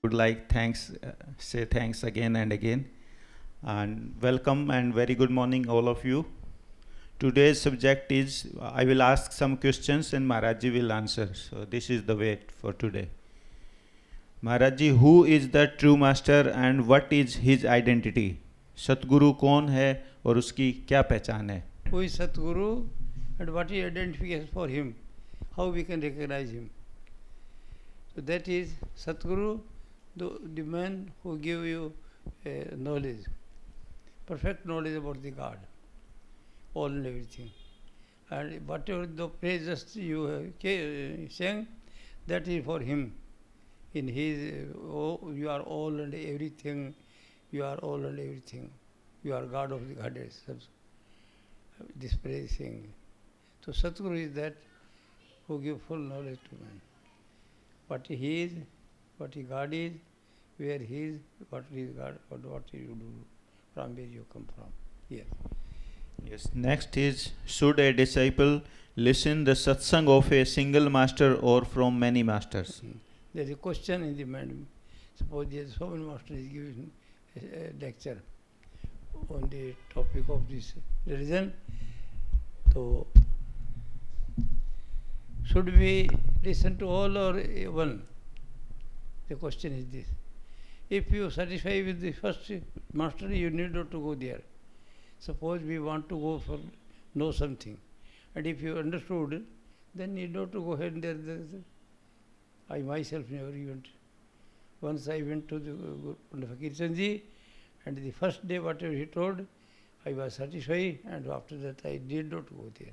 would like say thanks again and again, and welcome and very good morning all of you. Today's subject is I will ask some questions and Maharaji will answer. So this is the way for today. Maharaji, who is the true master and what is his identity? सतगुरु कौन है और उसकी क्या पहचान है? Who is Satguru and what is identification for him? How we can recognize him? So that is Satguru, the man who give you knowledge, perfect knowledge about the God, all and everything. And whatever the praises you sang, that is for him. In his, you are all and everything, you are all and everything. You are God of the Goddess. This praise thing. So Satguru is that who give full knowledge to man. What he is, what he God is, where he is, what is God, what you do, from where you come from. Yes. Yes. Next is, should a disciple listen the satsang of a single master or from many masters? There is a question in the mind. Suppose there is so many master is giving a lecture on the topic of this religion. So, should we listen to all or one? The question is this. If you satisfy with the first master, you need not to go there. Suppose we want to go for know something, and if you understood, then you need not to go ahead there. I myself never went. Once I went to the Fakir Chandji, and the first day whatever he told, I was satisfied, and after that I did not go there.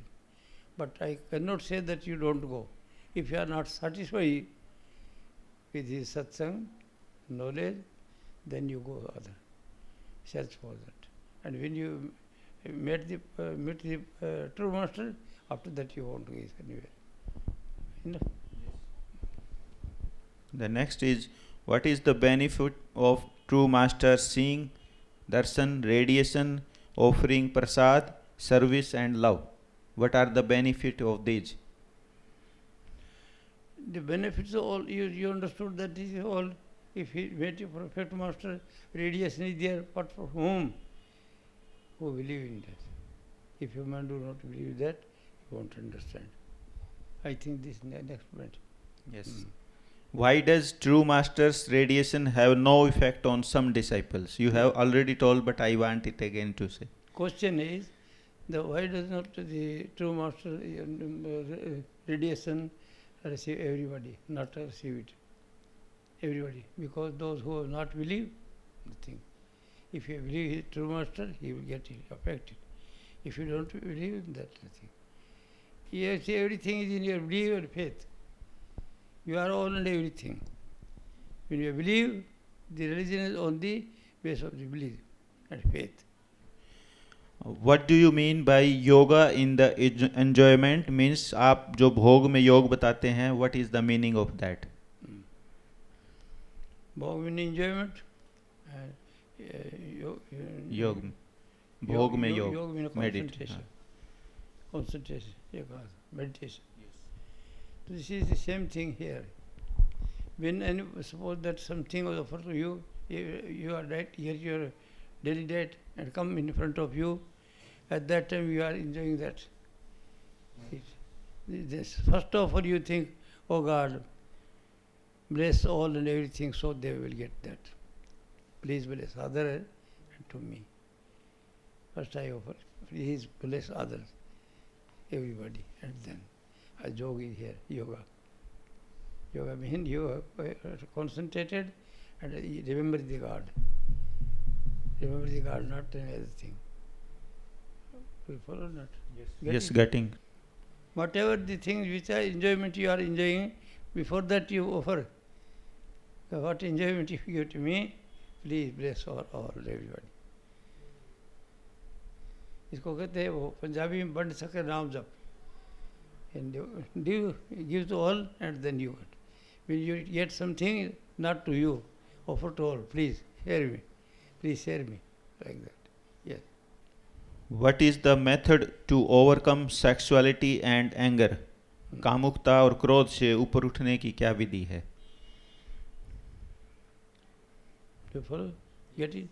But I cannot say that you don't go. If you are not satisfied with his satsang, knowledge, then you go other. Search for that. And when you meet the true master, after that you won't go anywhere. Enough? The next is, what is the benefit of true master seeing, darshan, radiation, offering prasad, service and love? What are the benefits of these? The benefits of all, you understood that this is all. If he made you perfect master, radiation is there, but for whom? Who believe in that? If you man do not believe that, you won't understand. I think this is the next point. Yes. Why does true master's radiation have no effect on some disciples? You have already told, but I want it again to say. Question is, why does not the true master radiation receive everybody, not receive it? Everybody. Because those who have not believe, nothing. If you believe his true master, he will get it affected. If you don't believe, that's nothing. Yes, everything is in your belief and faith. You are all and everything. When you believe, the religion is on the basis of the belief and faith. What do you mean by yoga in the enjoyment? Means आप जो भोग में योग बताते हैं, what is the meaning of that? Bhog means enjoyment. Yog. भोग में योग. Yoga means Meditate. concentration. Concentration. Meditation. So this is the same thing here. When suppose that something was offered to you, you are right, here your daily diet and come in front of you, at that time you are enjoying that. This first of all you think, oh God, bless all and everything so they will get that. Please bless others and to me. First I offer, please bless others, everybody, and then yoga is here, yoga. Yoga means you are concentrated and remember the God. Remember the God, not another thing. You follow not? Yes, getting. Whatever the things which are enjoyment you are enjoying, before that you offer. What enjoyment you give to me, please bless all everybody. इसको कहते हैं वो पंजाबी में बंट सके नाम जप. And give to all and then you get. When you get something not to you, offer to all. Please share me. Please share me. Like that. Yes. What is the method to overcome sexuality and anger? कामुकता और क्रोध से ऊपर उठने की क्या विधि है? People get it?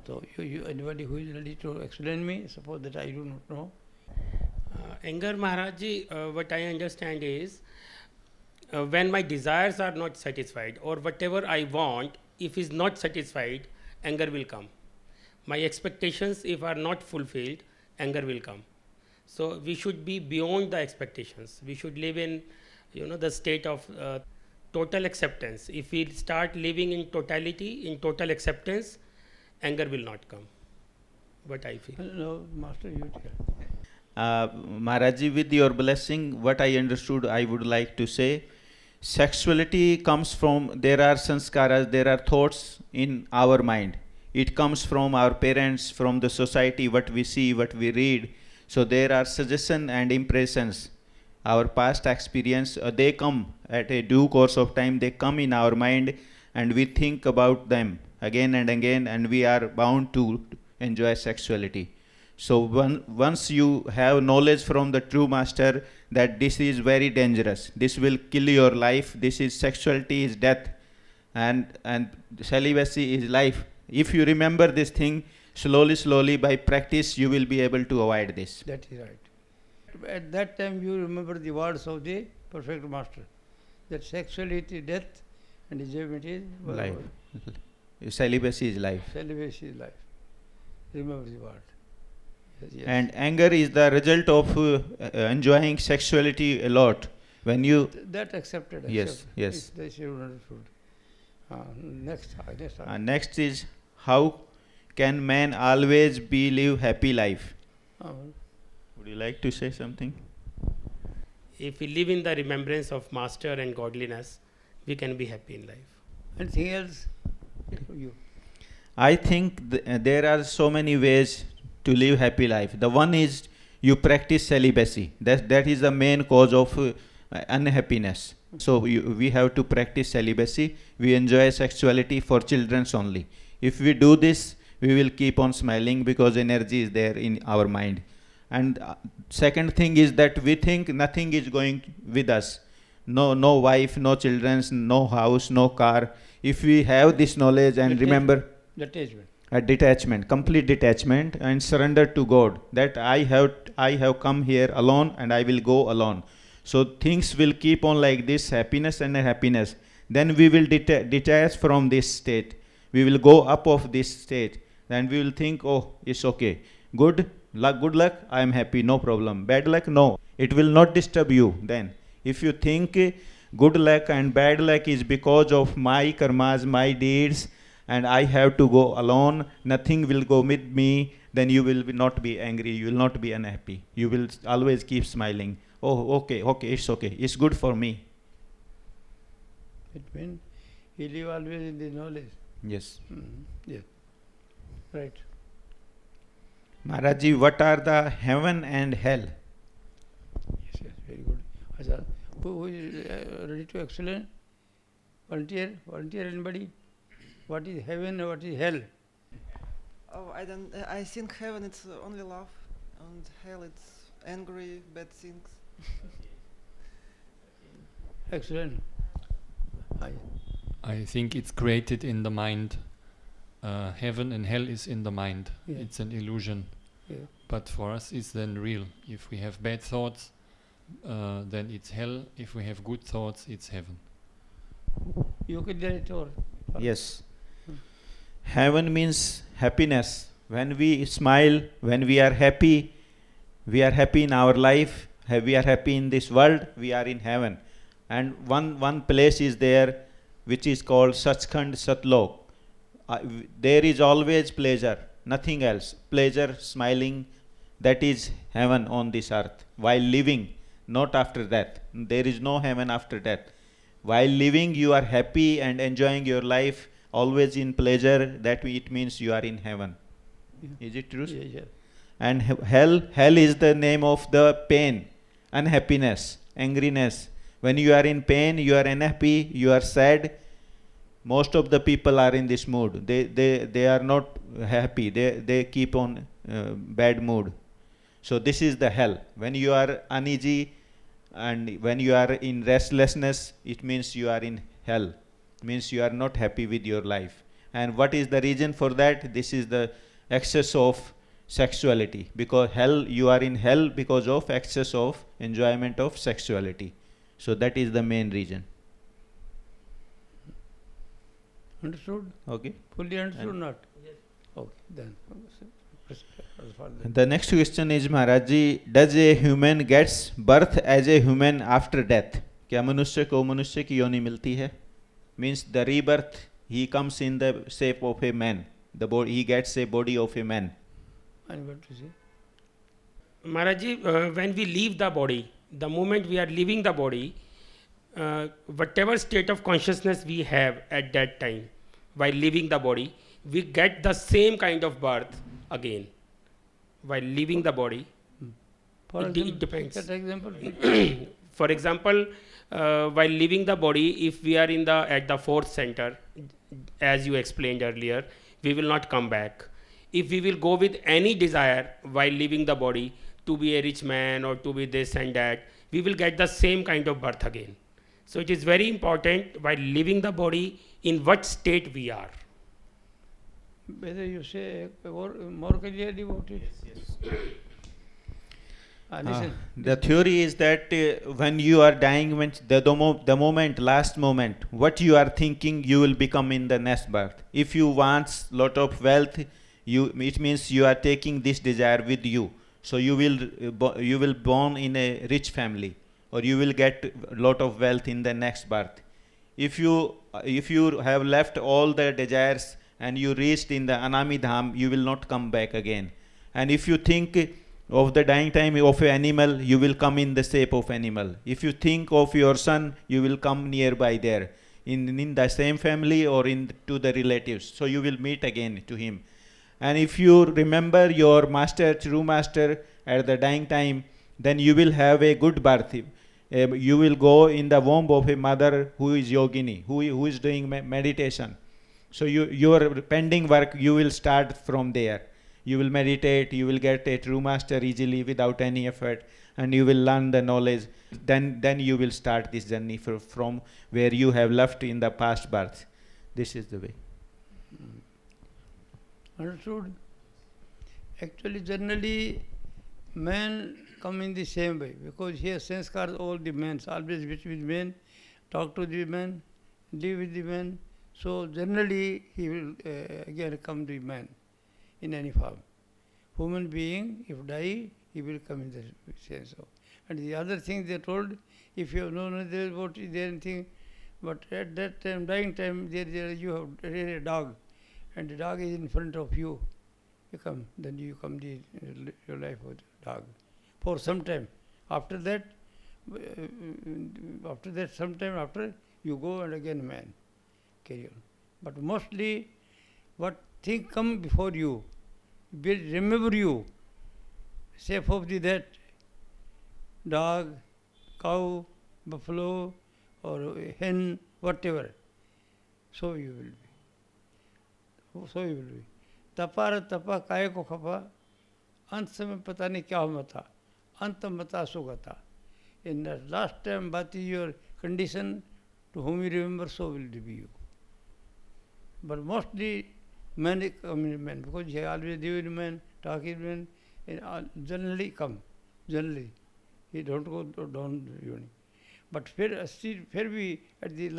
So anybody who is ready to explain me, suppose that I do not know. Anger Maharaj ji, what I understand is when my desires are not satisfied or whatever I want, if is not satisfied, anger will come. My expectations, if are not fulfilled, anger will come. So we should be beyond the expectations. We should live in, the state of total acceptance. If we start living in totality, in total acceptance, anger will not come. What I feel. No, Master, you tell. Maharaji, with your blessing, what I understood, I would like to say, sexuality comes from, there are sanskaras, there are thoughts in our mind. It comes from our parents, from the society, what we see, what we read. So there are suggestions and impressions. Our past experience, they come at a due course of time, they come in our mind and we think about them again and again, and we are bound to enjoy sexuality. So once you have knowledge from the true master that this is very dangerous, this will kill your life, this is sexuality is death, and celibacy is life. If you remember this thing, slowly by practice you will be able to avoid this. That is right. At that time you remember the words of the perfect master, that sexuality is death and enjoyment is Life. Celibacy is life. Celibacy is life. Remember the word. Yes. And anger is the result of enjoying sexuality a lot. When you That accepted. Yes, yes. They should understood. Next. next is, how can man always be live happy life? Would you like to say something? If we live in the remembrance of master and godliness, we can be happy in life. Anything else? You. I think there are so many ways to live happy life. The one is you practice celibacy. That is the main cause of unhappiness. So we have to practice celibacy. We enjoy sexuality for children's only. If we do this, we will keep on smiling because energy is there in our mind. And second thing is that we think nothing is going with us. No wife, no children, no house, no car. If we have this knowledge and remember Detachment. a detachment, complete detachment, and surrender to God, that I have come here alone and I will go alone. So things will keep on like this, happiness and happiness. Then we will detach from this state. We will go up of this state. Then we will think, oh, it's okay. Good luck, I am happy, no problem. Bad luck, no. It will not disturb you then. If you think good luck and bad luck is because of my karmas, my deeds, and I have to go alone, nothing will go with me, then you will not be angry, you will not be unhappy. You will always keep smiling. Oh, okay, it's okay. It's good for me. It means he live always in the knowledge. Yes. Yes. Right. Maharaji, what are the heaven and hell? Yes, very good. Ajahn, who is ready to explain? Volunteer, anybody? What is heaven and what is hell? Oh, I think heaven it's only love, and hell it's angry, bad things. Explain. I think it's created in the mind. Heaven and hell is in the mind. Yeah. It's an illusion. Yeah. But for us, it's then real. If we have bad thoughts, then it's hell. If we have good thoughts, it's heaven. You can get it or? Yes. Heaven means happiness. When we smile, when we are happy in our life, we are happy in this world, we are in heaven. And one place is there which is called Sachkhand Satlok. There is always pleasure, nothing else. Pleasure, smiling, that is heaven on this earth. While living, not after death. There is no heaven after death. While living, you are happy and enjoying your life, always in pleasure, that it means you are in heaven. Yeah. Is it true? Yeah. And hell is the name of the pain, unhappiness, angriness. When you are in pain, you are unhappy, you are sad. Most of the people are in this mood. They are not happy. They keep on bad mood. So this is the hell. When you are uneasy and when you are in restlessness, it means you are in hell. It means you are not happy with your life. And what is the reason for that? This is the excess of sexuality, because hell, you are in hell because of excess of enjoyment of sexuality. So that is the main reason. Understood? Okay. Fully understood or And- not? Yes. Okay, then. The next question is, Maharaj ji, does a human gets birth as a human after death? क्या मनुष्य को मनुष्य की योनि मिलती है? Means the rebirth, he comes in the shape of a man. The body, he gets a body of a man. And what to say? Maharaji, when we leave the body, the moment we are leaving the body, whatever state of consciousness we have at that time, while leaving the body, we get the same kind of birth again. While leaving the body, For It example, depends. That example. for example, while leaving the body, if we are in the at the fourth center, as you explained earlier, we will not come back. If we will go with any desire while leaving the body to be a rich man or to be this and that, we will get the same kind of birth again. So it is very important while leaving the body in what state we are. Whether you say more clearly about it. Listen. The theory is that when you are dying, when the moment, last moment, what you are thinking, you will become in the next birth. If you want lot of wealth, it means you are taking this desire with you. So you will born in a rich family, or you will get lot of wealth in the next birth. If you have left all the desires and you reached in the Anami Dham, you will not come back again. And if you think of the dying time of an animal, you will come in the shape of animal. If you think of your son, you will come nearby there, in the same family or to the relatives. So you will meet again to him. And if you remember your master, true master, at the dying time, then you will have a good birth. You will go in the womb of a mother who is yogini, who is doing meditation. So your pending work, you will start from there. You will meditate, you will get a true master easily without any effort, and you will learn the knowledge. Then you will start this journey from where you have left in the past birth. This is the way. Understood? Actually, generally, men come in the same way, because he has sanskars all the men, always with men, talk to the men, live with the men. So generally, he will again come to man in any form. Human being, if die, he will come in the sense of. And the other thing they told, if you have no knowledge about it, there anything, but at that time, dying time, you have a dog, and the dog is in front of you. You come, then you come your life with the dog for some time. After that, sometime after, you go and again man, carry on. But mostly, what thing come before you, will remember you, shape of that dog, cow, buffalo, or hen, whatever. So you will be. So you will be. तपार तपा काय को खपा, अंत समय पता नहीं क्या हुआ था, अंत मता Sugata. In the last time, what is your condition, to whom you remember, so will it be you. But mostly men come in men, because he always live in men, talk in men, and generally come, generally. He don't go down uni. But still, we at the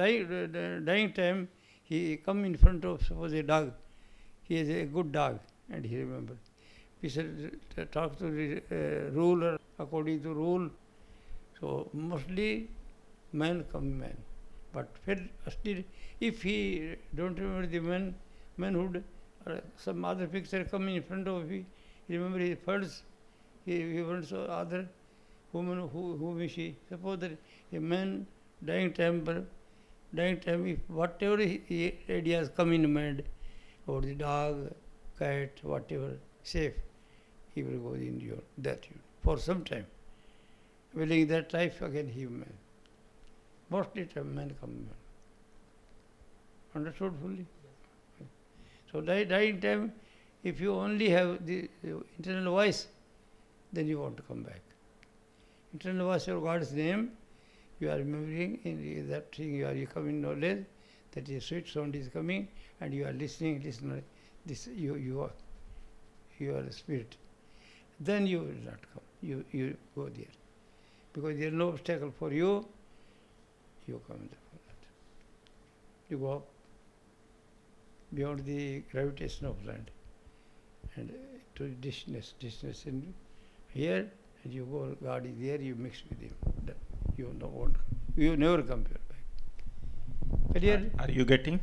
dying time, he come in front of, suppose, a dog. He is a good dog, and he remembered. We should talk to the ruler according to rule. So mostly man come man. But still, if he don't remember the manhood, or some other picture come in front of him, he remember his first, he wants other woman whom he see. Suppose that a man dying time, if whatever ideas come in mind, or the dog, cat, whatever, safe, he will go in your that for some time. Willing that life, again he man. Mostly time man come man. Understood fully? So dying time, if you only have the internal voice, then you want to come back. Internal voice of God's name, you are remembering in that thing, you come in knowledge, That is sweet sound is coming, and you are listening. This you are a spirit. Then you will not come. You go there, because there is no obstacle for you. You come there for that. You go up beyond the gravitation of land, and to distance in here, and you go. God is there. You mix with Him. That you you never come back. Clear? Are you getting?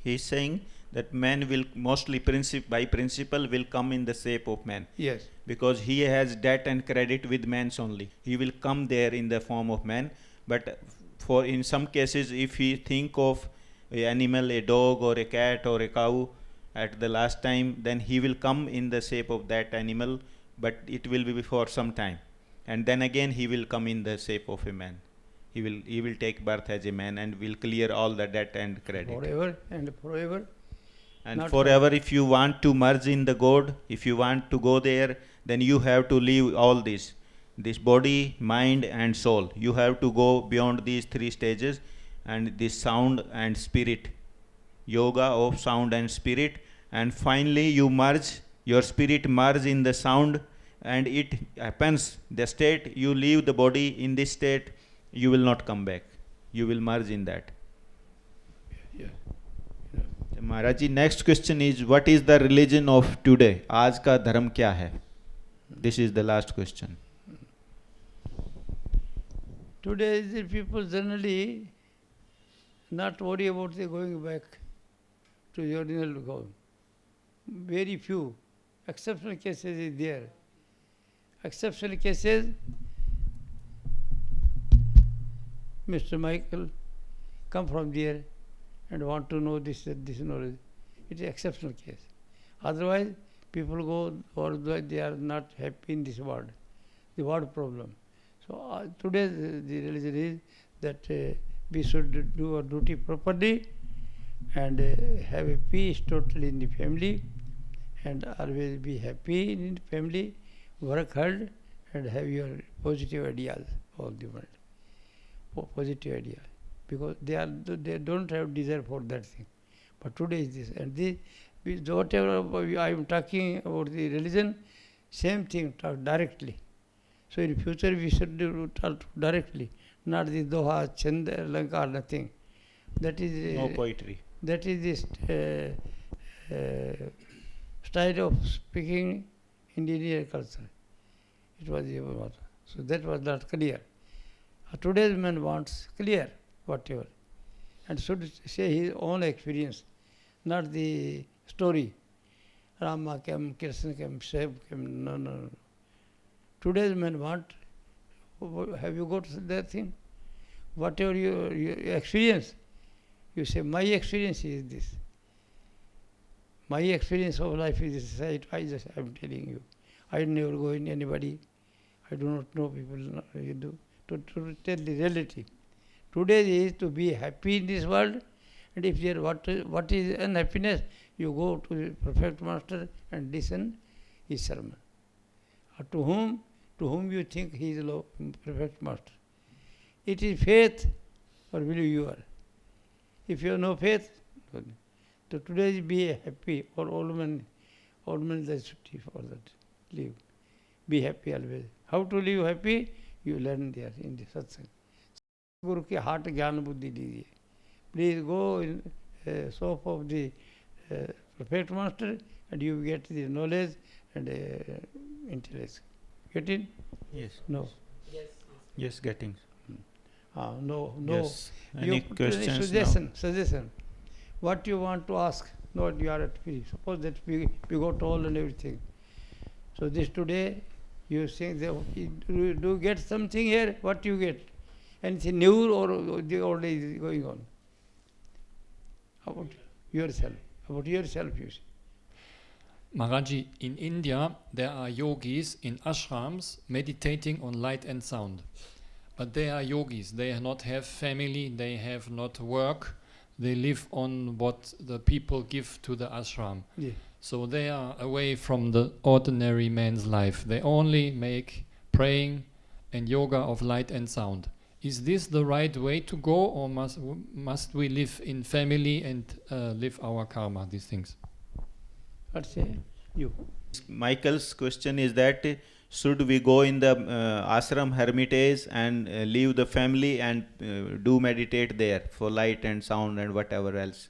He is saying that man will mostly by principle will come in the shape of man, Yes. because he has debt and credit with man's only. He will come there in the form of man, but for in some cases, if he think of a animal, a dog or a cat or a cow at the last time, then he will come in the shape of that animal, but it will be for some time, and then again he will come in the shape of a man. He will take birth as a man and will clear all the debt and credit. Forever and forever. And Not forever, if you want to merge in the God, if you want to go there, then you have to leave all this body, mind and soul. You have to go beyond these three stages, and this sound and spirit, yoga of sound and spirit, and finally you merge, your spirit merge in the sound, and it happens, the state, you leave the body in this state, you will not come back. You will merge in that. Yeah. Maharaj ji, next question is what is the religion of today? आज का धर्म क्या है? This is the last question. Today the people generally not worry about the going back to the original God. Very few exceptional cases is there. Exceptional cases, Mr. Michael come from there and want to know this knowledge. It is exceptional case. Otherwise, people go or they are not happy in this world, the world problem. So today the religion is that we should do our duty properly and have a peace totally in the family, and always be happy in the family, work hard and have your positive ideas all the world. Positive idea, because they don't have desire for that thing. But today is this, and this whatever I am talking about the religion, same thing talk directly. So in future we should talk directly, not the Doha, Chand, Lanka, nothing. That is No poetry. That is the style of speaking in the Indian culture. It was so that was not clear. Today's man wants clear whatever, and should say his own experience, not the story. Rama came, Krishna came, Shiv came. No. Today's men want. Have you got that thing? Whatever your experience, you say my experience is this. My experience of life is this. I am telling you. I never go in anybody. I do not know people. You do. To tell the reality. Today is to be happy in this world, and if there what is unhappiness, you go to the perfect master and listen his sermon. To whom you think he is perfect master. It is faith or believe you are. If you have no faith, so today be happy, or old man that's for that. Live. Be happy always. How to live happy? You learn there in the satsang. Guru ki heart jnana buddhi dijiye. Please go in soap of the perfect master, and you get the knowledge and intellect. Get in? Yes. No. Yes, getting. No. Yes. Any questions? Suggestion. What you want to ask? No, you are at peace. Suppose that we got all and everything. So this today, you think that do get something here? What you get? Anything new or the old is going on? About yourself, you see. Maharaji, in India there are yogis in ashrams meditating on light and sound. But they are yogis, they not have family, they have not work, they live on what the people give to the ashram. Yeah. So they are away from the ordinary man's life. They only make praying and yoga of light and sound. Is this the right way to go, or must we live in family and live our karma, these things? What say you? Michael's question is that should we go in the ashram hermitage and leave the family and do meditate there for light and sound and whatever else?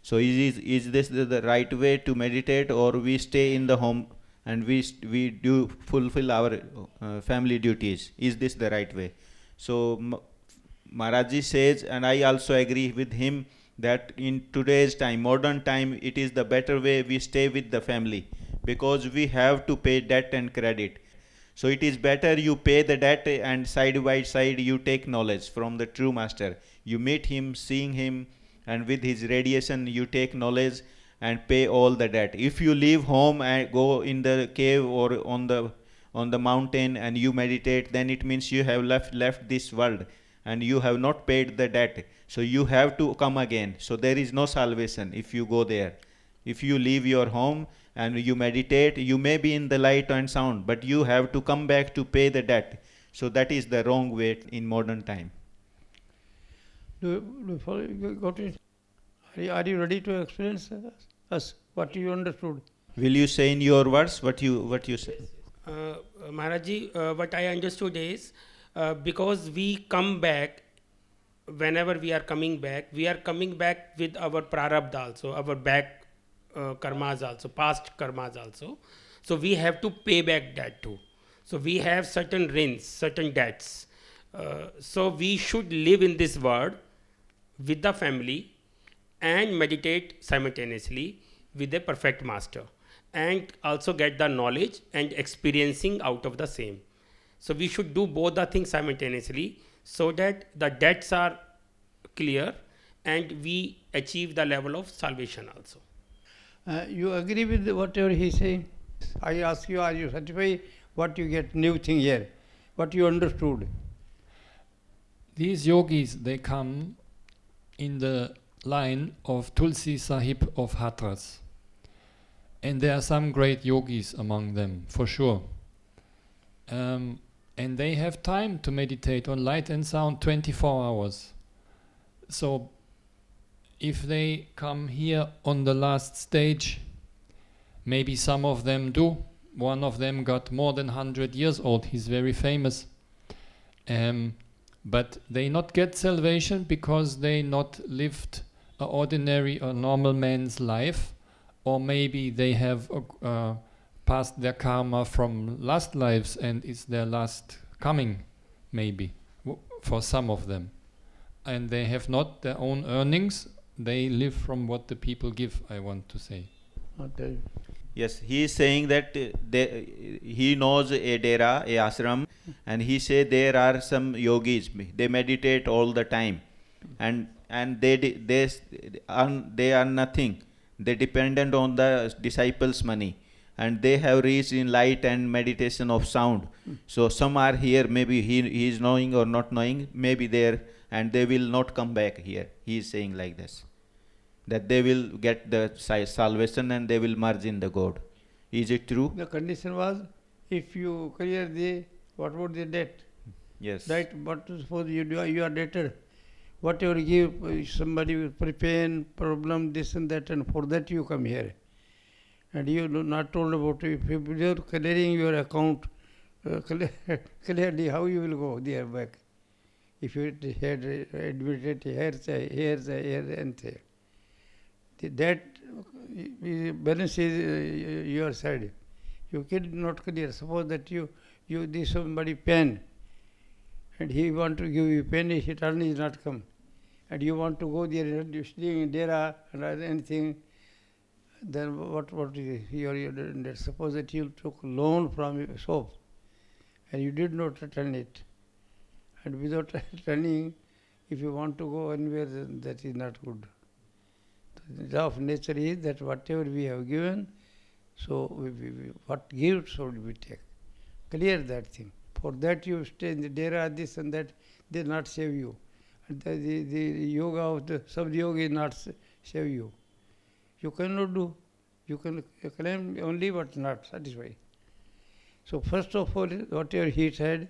So is this the right way to meditate, or we stay in the home and we do fulfill our family duties? Is this the right way? So Maharaji says, and I also agree with him, that in today's time, modern time, it is the better way we stay with the family, because we have to pay debt and credit. So it is better you pay the debt and side by side you take knowledge from the true master. You meet him, seeing him, and with his radiation you take knowledge and pay all the debt. If you leave home and go in the cave or on the mountain and you meditate, then it means you have left this world and you have not paid the debt. So you have to come again. So there is no salvation if you go there. If you leave your home and you meditate, you may be in the light and sound, but you have to come back to pay the debt. So that is the wrong way in modern time. Do you follow? You got it? Are you ready to explain us what you understood? Will you say in your words what you say? Maharaji, what I understood is because we come back, whenever we are coming back with our prarabdha also, our back karmas also, past karmas also. So we have to pay back that too. So we have certain rents, certain debts. So we should live in this world with the family and meditate simultaneously with a perfect master, and also get the knowledge and experiencing out of the same. So we should do both the things simultaneously so that the debts are clear and we achieve the level of salvation also. You agree with whatever he is saying? I ask you, are you satisfied what you get new thing here? What you understood? These yogis, they come in the line of Tulsi Sahib of Hathras. And there are some great yogis among them, for sure. And they have time to meditate on light and sound 24 hours. So if they come here on the last stage, maybe some of them do. One of them got more than 100 years old. He's very famous. But they not get salvation because they not lived an ordinary or normal man's life, or maybe they have passed their karma from last lives and it's their last coming, maybe, for some of them. And they have not their own earnings. They live from what the people give, I want to say. Okay. Yes, he is saying that he knows a dera, a ashram, and he say there are some yogis. They meditate all the time, and they earn nothing. They dependent on the disciples' money, and they have reached in light and meditation of sound. So some are here. Maybe he is knowing or not knowing. Maybe there, and they will not come back here. He is saying like this, that they will get the salvation and they will merge in the God. Is it true? The condition was, if you clear what about the debt? Yes. Right, but suppose you are debtor. Whatever you give, somebody will pain, problem, this and that, and for that you come here. And you do not told about it. If you are clearing your account clearly, how you will go there back? If you had admitted here and there. That balance is your side. You cannot clear. Suppose that you give somebody pen, and he want to give you pen, his turn is not come, and you want to go there, you staying in dera and anything, then what is your debt? Suppose that you took loan from your shop, and you did not return it, and without returning, if you want to go anywhere, then that is not good. The law of nature is that whatever we have given, so what gives should we take. Clear that thing. For that you stay in the dera, this and that, they not save you. And the yoga of the sub-yoga is not save you. You cannot do. You can claim only but not satisfy. So first of all, whatever he said,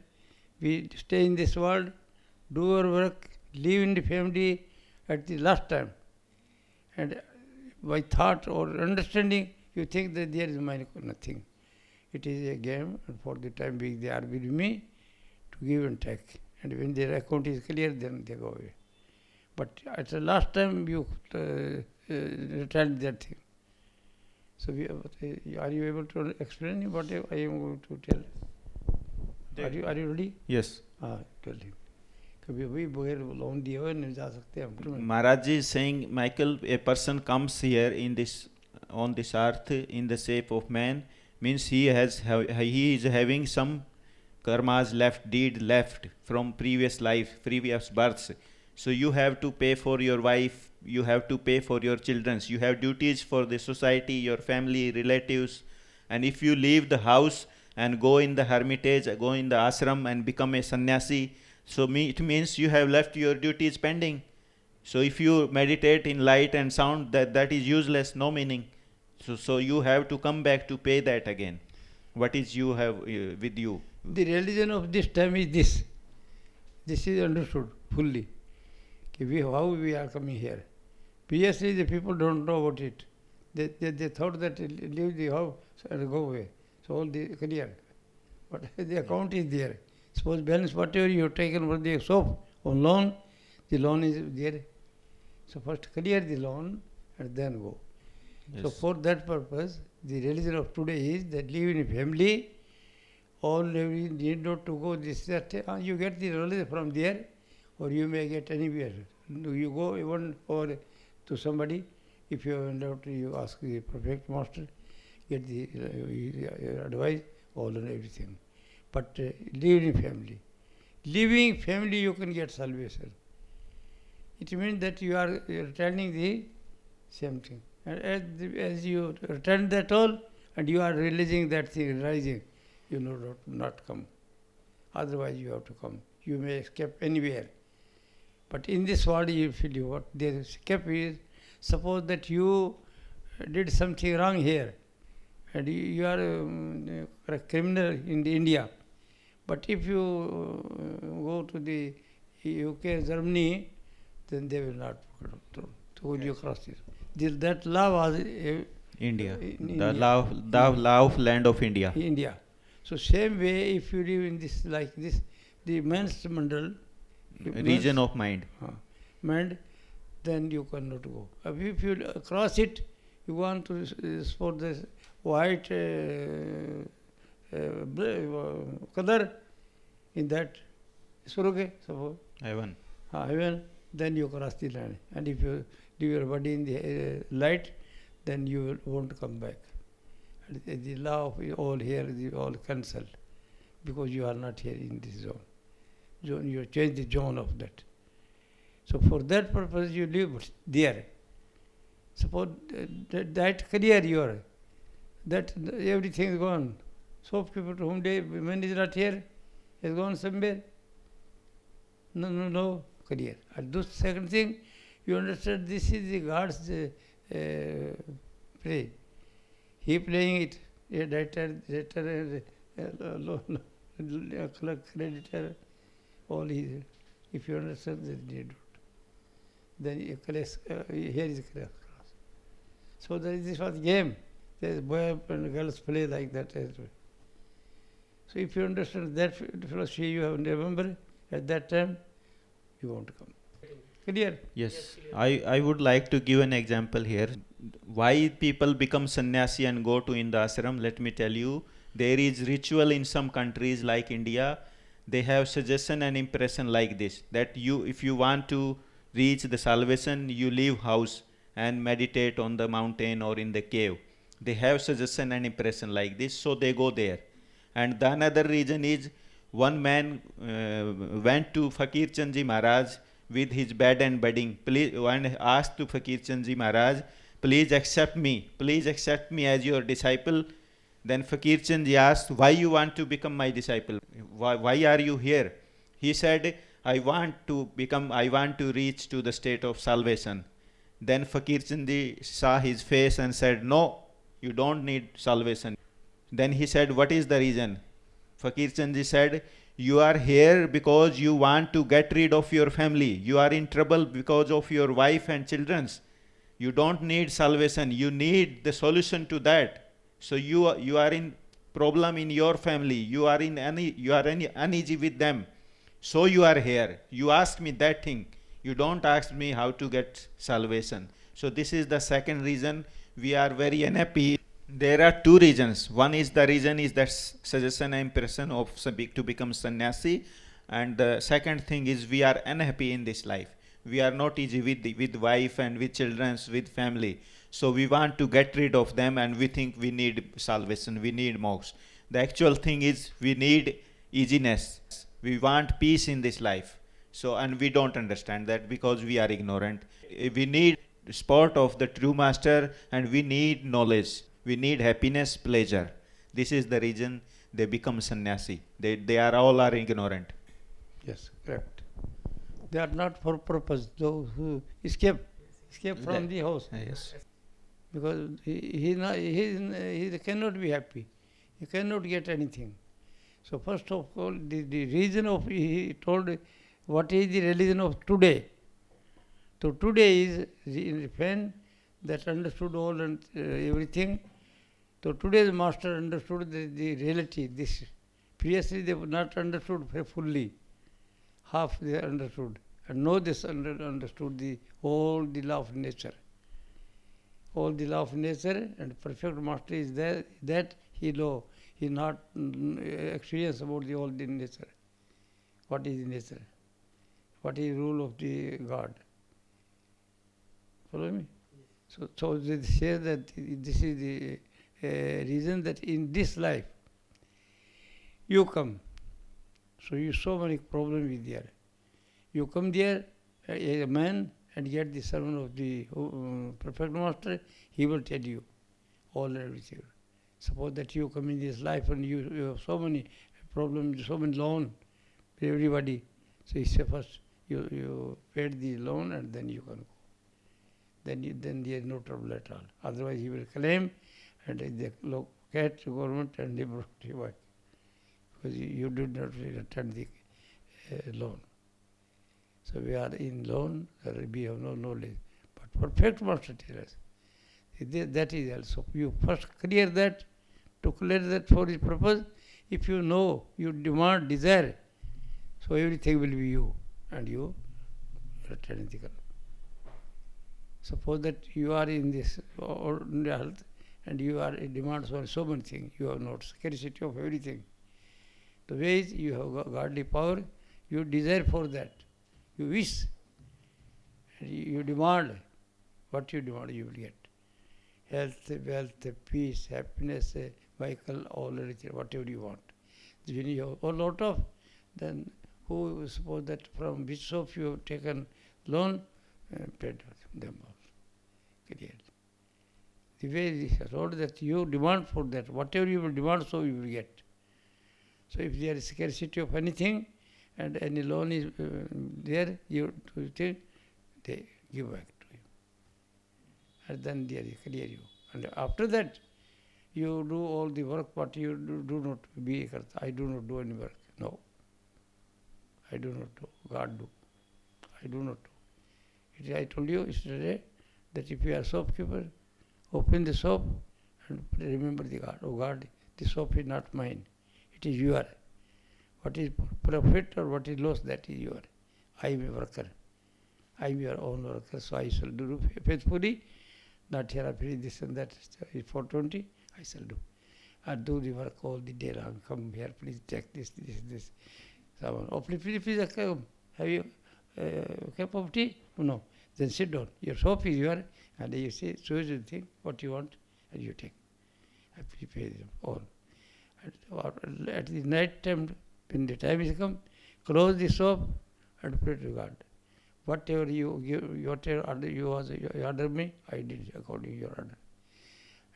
we stay in this world, do your work, live in the family at the last time. And by thought or understanding, you think that there is nothing. It is a game, and for the time being they are with me to give and take. And when their account is clear, then they go away. But at the last time you return that thing. So are you able to explain what I am going to tell? Are you ready? Yes. Tell him. कभी वही बगैर loan दिए हुए नहीं जा सकते हम. Maharaj ji is saying, Michael, a person comes here on this earth in the shape of man, means he is having some karmas left, deed left from previous life, previous births. So you have to pay for your wife, you have to pay for your children, you have duties for the society, your family, relatives. And if you leave the house and go in the hermitage, go in the ashram and become a sannyasi, so it means you have left your duties pending. So if you meditate in light and sound, that is useless, no meaning. So you have to come back to pay that again. What is you have with you? The religion of this time is this. This is understood fully. How we are coming here. Previously the people don't know about it. They thought that leave the house and go away. So all the clear. But the account is there. Suppose balance whatever you have taken for the shop on loan, the loan is there. So first clear the loan and then go. Yes. So for that purpose, the religion of today is that live in a family, all you need not to go this, that, you get the knowledge from there, or you may get anywhere. You go even or to somebody, if you have doubt, you ask the perfect master, get the advice, all and everything. But live in family. Living family, you can get salvation. It means that you are returning the same thing. And as you return that all, and you are releasing that thing, rising, you know not come. Otherwise you have to come. You may escape anywhere. But in this world you feel what the escape is, suppose that you did something wrong here, and you are a criminal in India. But if you go to the UK, Germany, then they will not hold you across this. That law was India. In The India. law of land of India. India. So same way, if you live in this like this, the man's mandal, Region of mind. mind, then you cannot go. If you cross it, you want to sport this white color in that Suruge, suppose. Heaven. Heaven, then you cross the land. And if you leave your body in the light, then you won't come back. And the law of all here is all cancelled, because you are not here in this zone. You change the zone of that. So for that purpose you live there. Suppose that career you are, that everything is gone. Shopkeeper to whom man is not here, has gone somewhere. No career. And this second thing, you understand this is the God's play. He playing it, a debtor, creditor, all is. If you understand that you don't, then you class, here is class. So this was game. There is boy and girls play like that as well. So if you understand that philosophy, you have remember at that time, you won't come. Clear? Yes. I would like to give an example here. Why people become sannyasi and go to Inda ashram, let me tell you. There is ritual in some countries like India. They have suggestion and impression like this, that if you want to reach the salvation, you leave house and meditate on the mountain or in the cave. They have suggestion and impression like this, so they go there. And the another reason is, one man went to Fakir Chandji Maharaj with his bed and bedding, and asked to Fakir Chandji Maharaj, please accept me as your disciple. Then Fakir Chandji asked, why you want to become my disciple? Why are you here? He said, I want to reach to the state of salvation. Then Fakir Chandji saw his face and said, no, you don't need salvation. Then he said, what is the reason? Fakir Chandji said, You are here because you want to get rid of your family. You are in trouble because of your wife and children's. You don't need salvation. You need the solution to that. So you are in problem in your family. You are uneasy with them. So you are here. You ask me that thing. You don't ask me how to get salvation. So this is the second reason we are very unhappy. There are two reasons. One is the reason is that suggestion and impression of to become sannyasi, and the second thing is we are unhappy in this life. We are not easy with wife and with children, with family. So we want to get rid of them, and we think we need salvation, we need moksha. The actual thing is we need easiness. We want peace in this life. So, and we don't understand that because we are ignorant. We need sport of the true master, and we need knowledge. We need happiness, pleasure. This is the reason they become sannyasi. They are all are ignorant. Yes, correct. They are not for purpose, those who escape from the house. Yes. Because he cannot be happy. He cannot get anything. So first of all, the reason of, he told, what is the religion of today? So today is the fan that understood all and everything. So today's master understood the reality. This previously they were not understood fully. Half they understood. And now they understood all the law of nature. All the law of nature, and perfect master is there, that he know. He not experience about all the nature. What is the nature? What is the rule of the God? Follow me? So they say that this is the reason that in this life you come. So you so many problems with there. You come there as a man and get the sermon of the perfect master, he will tell you all and everything. Suppose that you come in this life and you have so many problems, so many loan to everybody. So he said first you paid the loan and then you can go. Then there is no trouble at all. Otherwise he will claim and they catch the government and they brought you back. Because you did not return the loan. So we are in loan, we have no knowledge. But perfect master tells us. That is also. You first clear that, to clear that for his purpose. If you know, you demand, desire, so everything will be you, and you return the karma. Suppose that you are in this ordinary health, and you are in demands for so many things. You have not scarcity of everything. The way is you have godly power, you desire for that. You wish, and you demand. What you demand, you will get. Health, wealth, peace, happiness, vehicle, all everything, whatever you want. When you have a lot of, then who suppose that from which of you have taken loan, paid them all. Clearly. The way is told that you demand for that, whatever you will demand, so you will get. So if there is scarcity of anything, and any loan is there, you think they give back to you. And then they clear you. And after that, you do all the work, but you do not be karta. I do not do any work. No. I do not do. God do. I do not do. I told you yesterday that if you are a shopkeeper, open the shop and remember the God. Oh God, the shop is not mine. It is yours. What is profit or what is loss, that is yours. I am a worker. I am your own worker, so I shall do faithfully. Not here, I this and that, 420, I shall do. I do the work all the day long. Come here, please take this. Someone, oh, please, come. Have you a cup of tea? No. Then sit down. Your shop is yours, and you say, choose the thing, what you want, and you take. I prepare them all. And at the night time, when the time is come, close the shop and pray to God. Whatever you give, whatever order you order me, I did according to your order.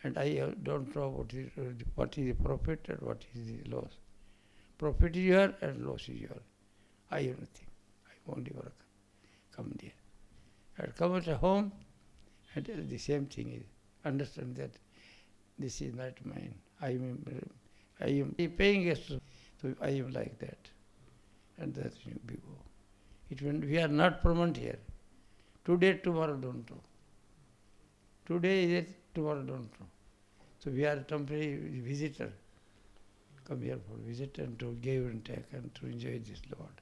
And I don't know what is the profit and what is the loss. Profit is yours and loss is yours. I have nothing. I only work. Come there. And come at home, and the same thing is. Understand that this is not mine. I am paying extra, so I am like that. and that we go. It means we are not permanent here. Today, tomorrow, don't know. Today is it, tomorrow don't know. So we are a temporary visitor. Come here for visit and to give and take and to enjoy this Lord.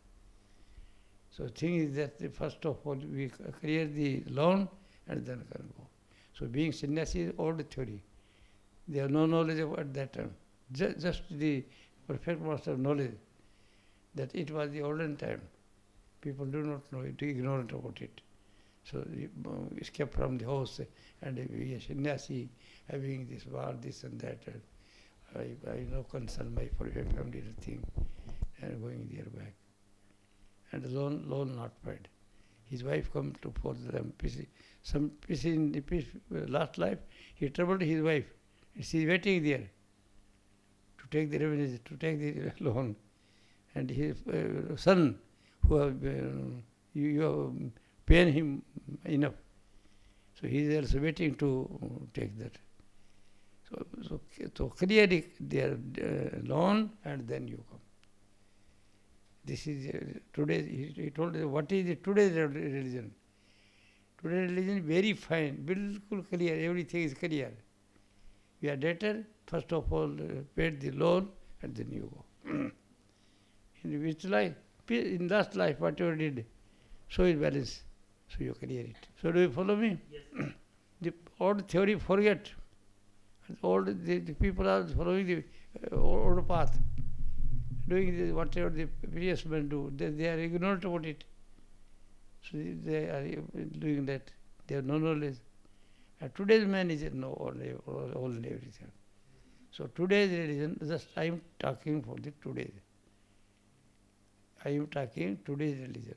So thing is that first of all we clear the loan and then can go. So being sannyasi is old theory. They have no knowledge at that time. Just the perfect master knowledge that it was the olden time. People do not know it, ignorant about it. So escape from the house and be a sannyasi, having this war, this and that. And I no concern my family thing, and going there back. And the loan not paid. His wife come to for them some PC in the last life. He troubled his wife. She is waiting there to take the revenue, to take the loan. And his son, who have, you have paid him enough. So he is also waiting to take that. So clear their loan and then you come. This is today, he told us what is today's religion. Today's religion is very fine, bilkul clear, everything is clear. We are debtor, first of all paid the loan and then you go. In which life? In last life, whatever did, so is balance. So you clear it. So do you follow me? Yes. The old theory forget. The people are following the old path, doing whatever the previous men do. They are ignorant about it. So they are doing that. They have no knowledge. And today's man is know all everything. So today's religion, just I am talking for the today's. I am talking today's religion.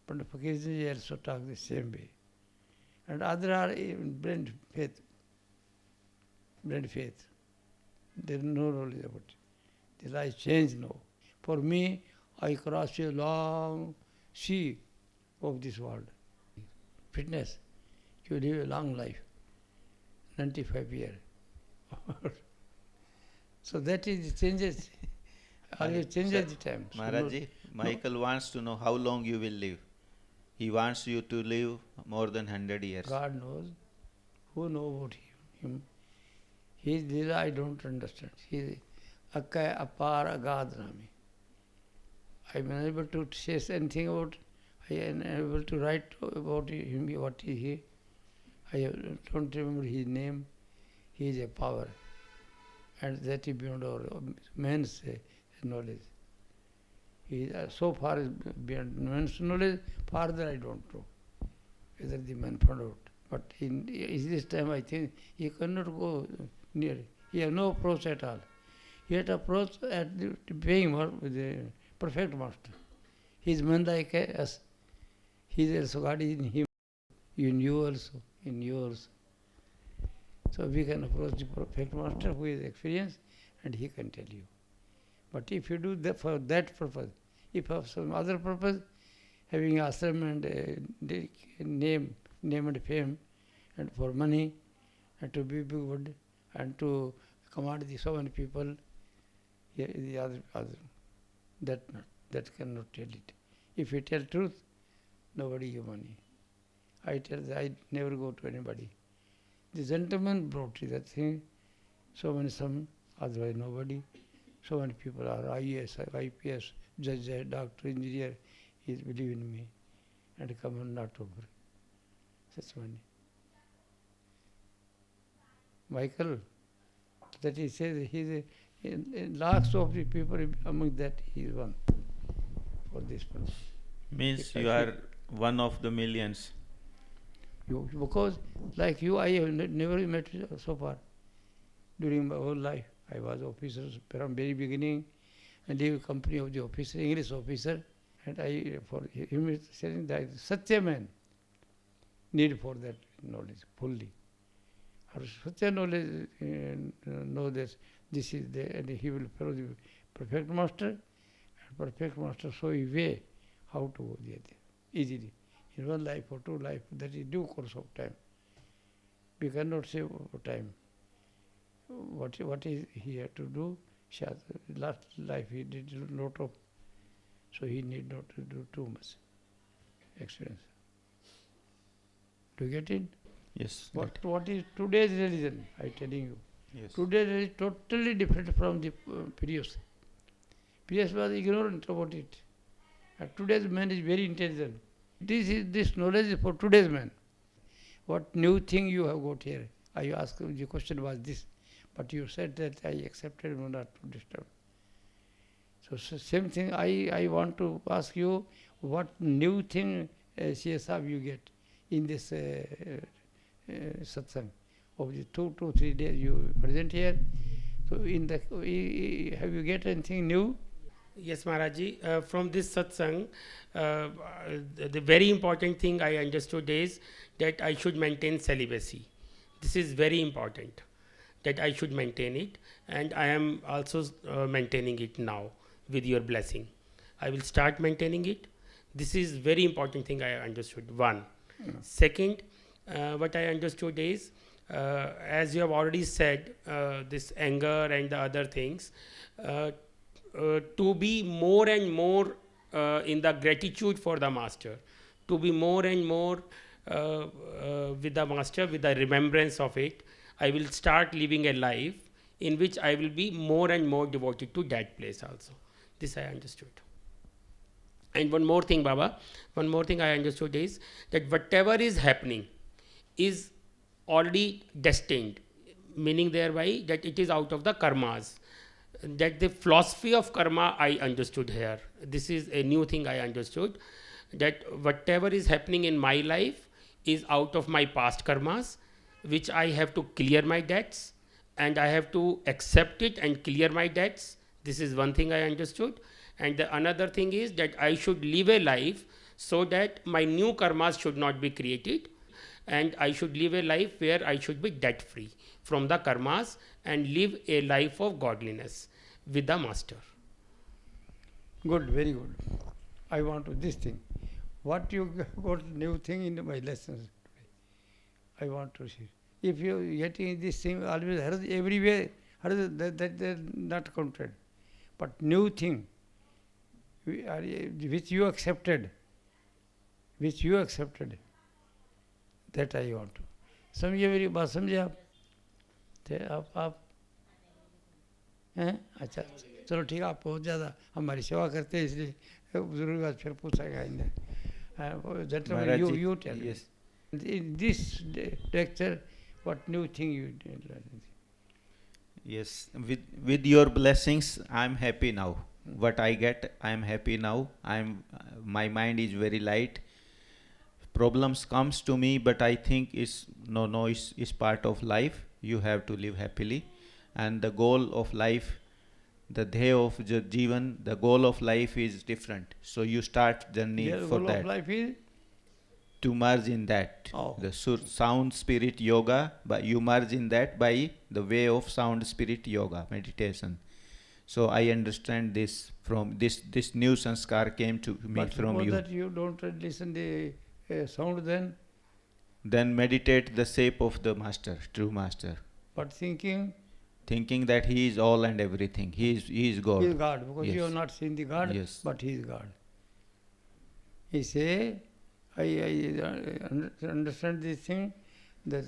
But occasionally also talk the same way. And other are blind faith. Blind faith. There is no knowledge about it. The life change now. For me, I cross a long sea of this world. Fitness. You live a long life. 95 years. So that is the changes. Always changes the time. So Maharajji, Michael wants to know how long you will live. He wants you to live more than 100 years. God knows. Who knows about him? His lila I don't understand. He is Akkaya Apar Agadnami. I am unable to say anything about, I am unable to write about him, what is he. I don't remember his name. He is a power. And that is beyond our man's knowledge. He is so far beyond man's knowledge, farther I don't know whether the man found out. But in this time I think he cannot go near. He has no approach at all. He had approach at the paying with the perfect master. He is man like us. He is also God in him, in you also, in yours. So we can approach the perfect master who is experienced and he can tell you. But if you do that for that purpose, if of some other purpose, having ashram and name and fame, and for money, and to be good, and to command so many people, the other that cannot tell it. If you tell truth, nobody give money. I tell that I never go to anybody. The gentleman brought that thing, so many some, otherwise nobody. So many people are IAS, IPS, judge, doctor, engineer, he believe in me and come and not over. Such money. Michael, that he says he is in lakhs of the people among that he is one for this purpose. Means you are one of the millions. Because like you, I have never met so far. During my whole life, I was officer from very beginning, and leave company of the officer, English officer, and I for him is saying that Satya man need for that knowledge fully. Or Satya knowledge know this is there, and he will follow the perfect master, and perfect master show a way how to go there easily. In one life or two life, that is due course of time. We cannot say over time. What is he had to do? Last life he did a lot of. So he need not to do too much experience. Do you get it? Yes. What is today's religion? I telling you. Yes. Today's religion totally different from the previous. Previous was ignorant about it. And today's man is very intelligent. This knowledge is for today's man. What new thing you have got here? I asked you, the question was this, but you said that I accepted not to disturb. So same thing. I want to ask you, what new thing CSR you get in this satsang of the 2 to 3 days you present here? So in the have you get anything new? Yes, Maharaji. From this satsang, the very important thing I understood is that I should maintain celibacy. This is very important, that I should maintain it, and I am also maintaining it now with your blessing. I will start maintaining it. This is very important thing I understood. One. Second, what I understood is, as you have already said, this anger and the other things, to be more and more in the gratitude for the master, to be more and more with the master, with the remembrance of it, I will start living a life in which I will be more and more devoted to that place also. This I understood. And one more thing, Baba, one more thing I understood is that whatever is happening is already destined, meaning thereby that it is out of the karmas. That the philosophy of karma I understood here. This is a new thing I understood, that whatever is happening in my life is out of my past karmas, which I have to clear my debts, and I have to accept it and clear my debts. This is one thing I understood. And the another thing is that I should live a life so that my new karmas should not be created, and I should live a life where I should be debt free from the karmas and live a life of godliness with the master. Good, very good. I want to this thing. What you got new thing in my lessons today? I want to see. If you are getting this thing always everywhere, that not counted. But new thing, which you accepted, that I want to. समझिए मेरी बात समझे आप? आप हैं? अच्छा चलो ठीक है, आप बहुत ज़्यादा हमारी सेवा करते हैं, इसलिए ज़रूरी बात फिर पूछेगा इन्हें. Gentlemen, you tell me. Yes. In this lecture, what new thing you did? Yes. With your blessings, I'm happy now. What I get, I'm happy now. My mind is very light. Problems comes to me, but I think is part of life. You have to live happily, and the goal of life, the dhya of Jivan, the goal of life is different. So you start journey The for goal that. of life is To merge in that, Oh. the sound spirit yoga, but you merge in that by the way of sound spirit yoga meditation. So I understand this from this new sanskar came to me but from suppose you. that you don't listen the sound Then meditate the shape of the master, true master, but thinking thinking that he is all and everything. He is God. he is God, because you Yes. have not seen the God, Yes. but he is God. He say, I understand this thing, that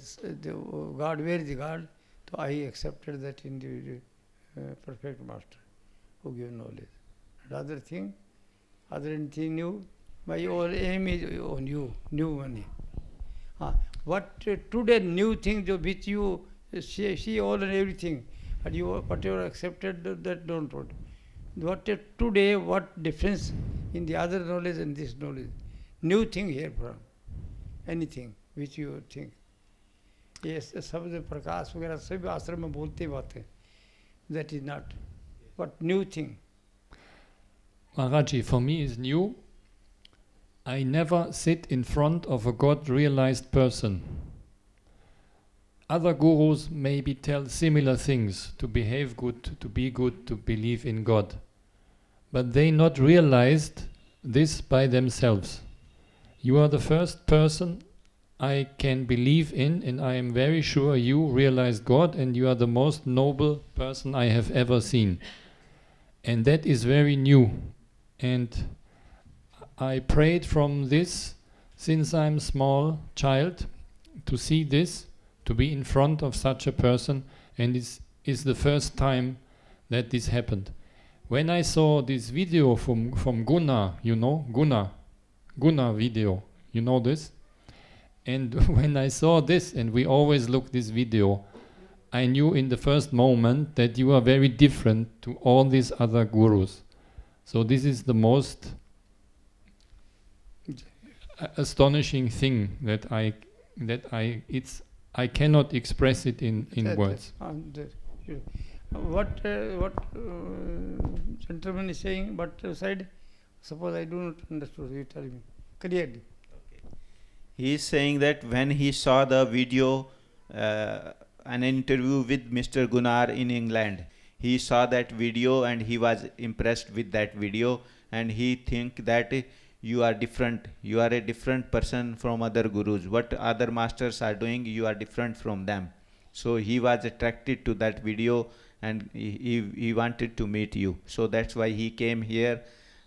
the God, where is the God? So I accepted that in the perfect master who gave knowledge. And other thing, other anything new, my whole aim is on you, new money. What today new thing which you see all and everything, and you whatever accepted that don't want. What today, what difference in the other knowledge and this knowledge? New thing here from anything which you think. ये शब्द प्रकाश वगैरह सभी आश्रम में बोलते बातें. That is not. What new thing? Maharaji, for me is new. I never sit in front of a God-realized person. Other gurus maybe tell similar things, to behave good, to be good, to believe in God. But they not realized this by themselves. You are the first person I can believe in, and I am very sure you realized God, and you are the most noble person I have ever seen. And that is very new. And I prayed from this since I'm small child to see this, to be in front of such a person, and this is the first time that this happened. When I saw this video from Gunnar, you know, Gunnar video, you know this? And when I saw this, and we always look this video, I knew in the first moment that you are very different to all these other gurus. So this is the most astonishing thing that I cannot express it in words. What gentleman is saying, but side, suppose I do not understand, you tell me clearly. He is saying that when he saw the video, an interview with Mr. Gunnar in England, he saw that video and he was impressed with that video, and he think that you are different, you are a different person from other gurus. What other masters are doing, you are different from them. So he was attracted to that video, and he wanted to meet you. So that's why he came here,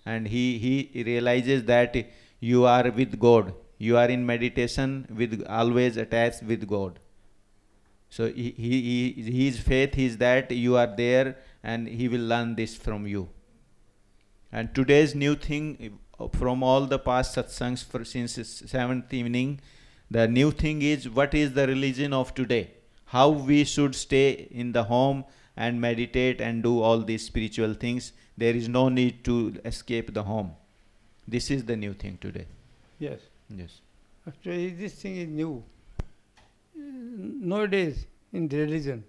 and he realizes that you are with God. You are in meditation with always attached with God. So his faith is that you are there, and he will learn this from you. And today's new thing from all the past satsangs since 7th evening, the new thing is what is the religion of today? How we should stay in the home and meditate and do all these spiritual things. There is no need to escape the home. This is the new thing today. Yes. Yes. Actually, this thing is new. Nowadays, in the religion.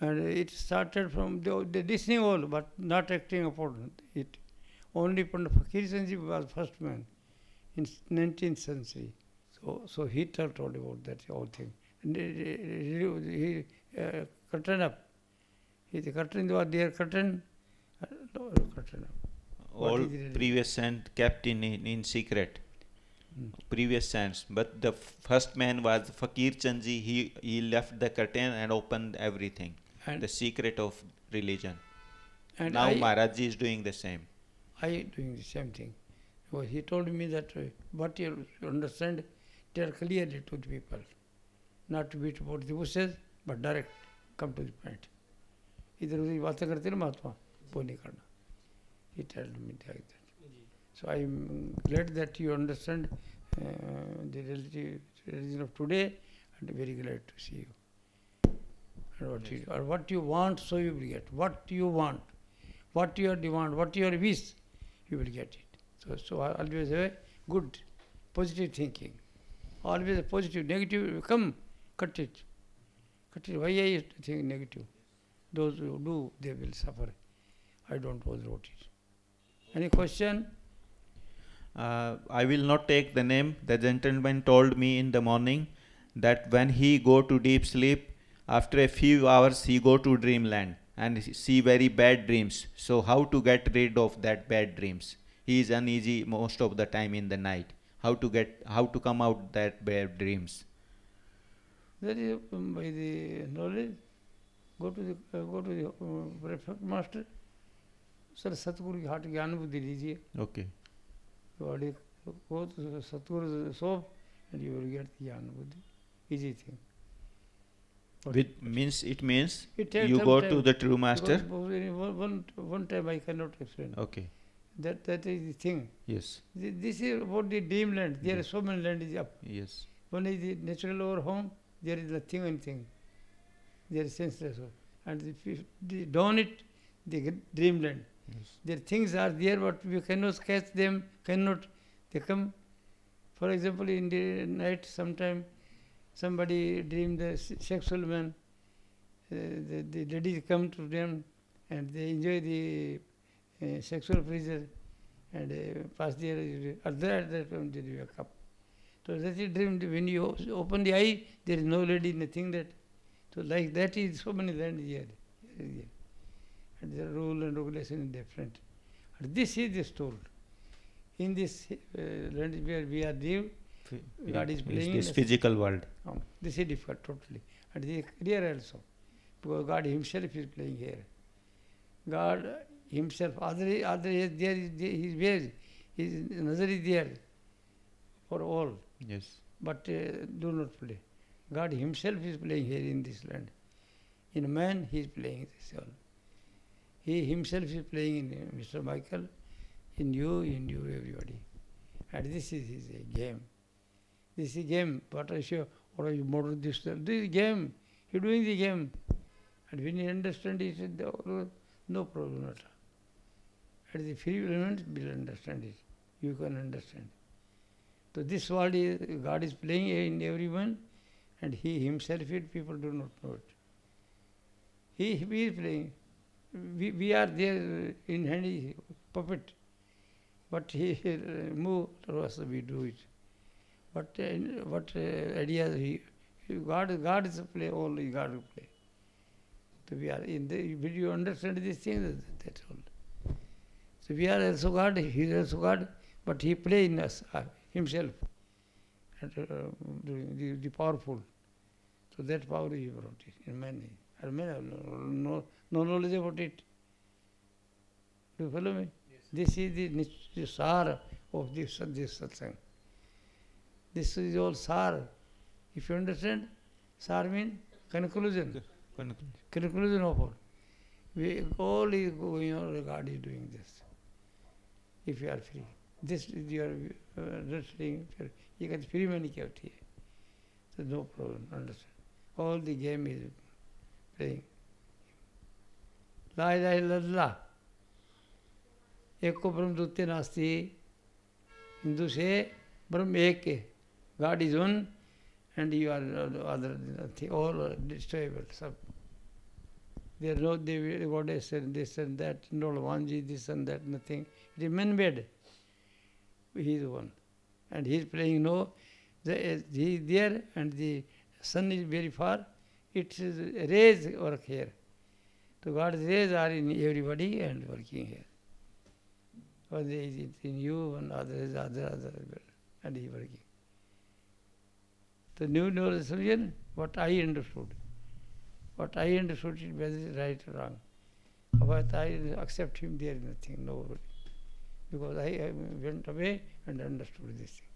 And it started from the listening all, but not acting upon it. Only Pandit Fakir Sanji was first man in 19th century. So he told about that whole thing. And he curtain up. The curtain was there, curtain up. All previous saints kept in secret. Previous saints, but the first man was Fakir Chandji. He left the curtain and opened everything, And the secret of religion. and Now I Maharaj is doing the same. doing the same thing. Well, he told me that what you understand, tell clearly to the people, not to beat about the bushes, but direct, come to the point. इधर उधर बातें करते ना महात्मा, वो नहीं करना. He told me like that. So I am glad that you understand the religion of today, and very glad to see you. And what you want, so you will get. What you want, what your demand, what your wish, you will get it. So always have a good, positive thinking. Always a positive. Negative, come, cut it. Cut it. Why are you thinking negative? Those who do, they will suffer. I don't want it. Any question? I will not take the name. The gentleman told me in the morning that when he go to deep sleep, after a few hours he go to dreamland and see very bad dreams. So how to get rid of that bad dreams? He is uneasy most of the time in the night. How to come out that bad dreams? That is by the knowledge. Go to the perfect master. Sir, Satguru ki heart jnana buddhi lijiye. Okay. Go to Satguru's soap and you will get the jnana buddhi. Easy thing. It means It takes you some go time, to the true master. because one time I cannot explain. Okay. That is the thing. Yes. This is about the dreamland. There are so many lands up. Yes. One is the natural over home. There is nothing, anything. There is senseless. And if you down it, the dreamland. Yes. Their things are there, but we cannot catch them. They come. For example, in the night, sometime somebody dream the sexual man. The ladies come to them, and they enjoy the sexual pleasure, and pass their at that time they wake up. So that is dream. When you open the eye, there is no lady, nothing that. So like that is so many lands here. And the rule and regulation is different. And this is the story. In this land where we are living, God is playing. This physical world. This is difficult totally. And this is clear also. Because God Himself is playing here. God Himself, there is His ways. His nazar is there for all, Yes. but do not play. God himself is playing here in this land. In man, he is playing this all. He himself is playing in Mr. Michael, in you, everybody. And this is his game. This is a game. What I say, what are you model this? This is game. You're doing the game. And when you understand it, no problem at all. And the free element will understand it. You can understand. So this world is, God is playing in everyone, and He Himself it, people do not know it. He is playing. We are there in handy puppet, but He move to us, we do it. But what ideas God is a play, only God will play. So we are in the, will you understand this thing? That's all. So we are also God, He is also God, but He play in us, Himself, and the powerful. So that power He brought it in many. And many have no knowledge about it. Do you follow me? Yes. This is the sar of this satsang. This is all sar. If you understand, sar means conclusion. Conclusion of all. All is going on, God is doing this. If you are free. This is your wrestling. You can free many here. So no problem, understand. All the game is playing. La ilaha illallah. Eko Brahm Dutya Nasti. Hindu say Brahm Eke. God is one and you are other, all are destroyable. There are no goddess and this and that, no Vanji, this and that, nothing. It is man-made. He is one. And he is playing he is there and the sun is very far. Its rays work here. So God's rays are in everybody and working here. One is in you, and other is other, and he working. The new solution, what I understood. What I understood it was right or wrong. But I accept him, there is nothing, nobody. Because I went away and understood this thing.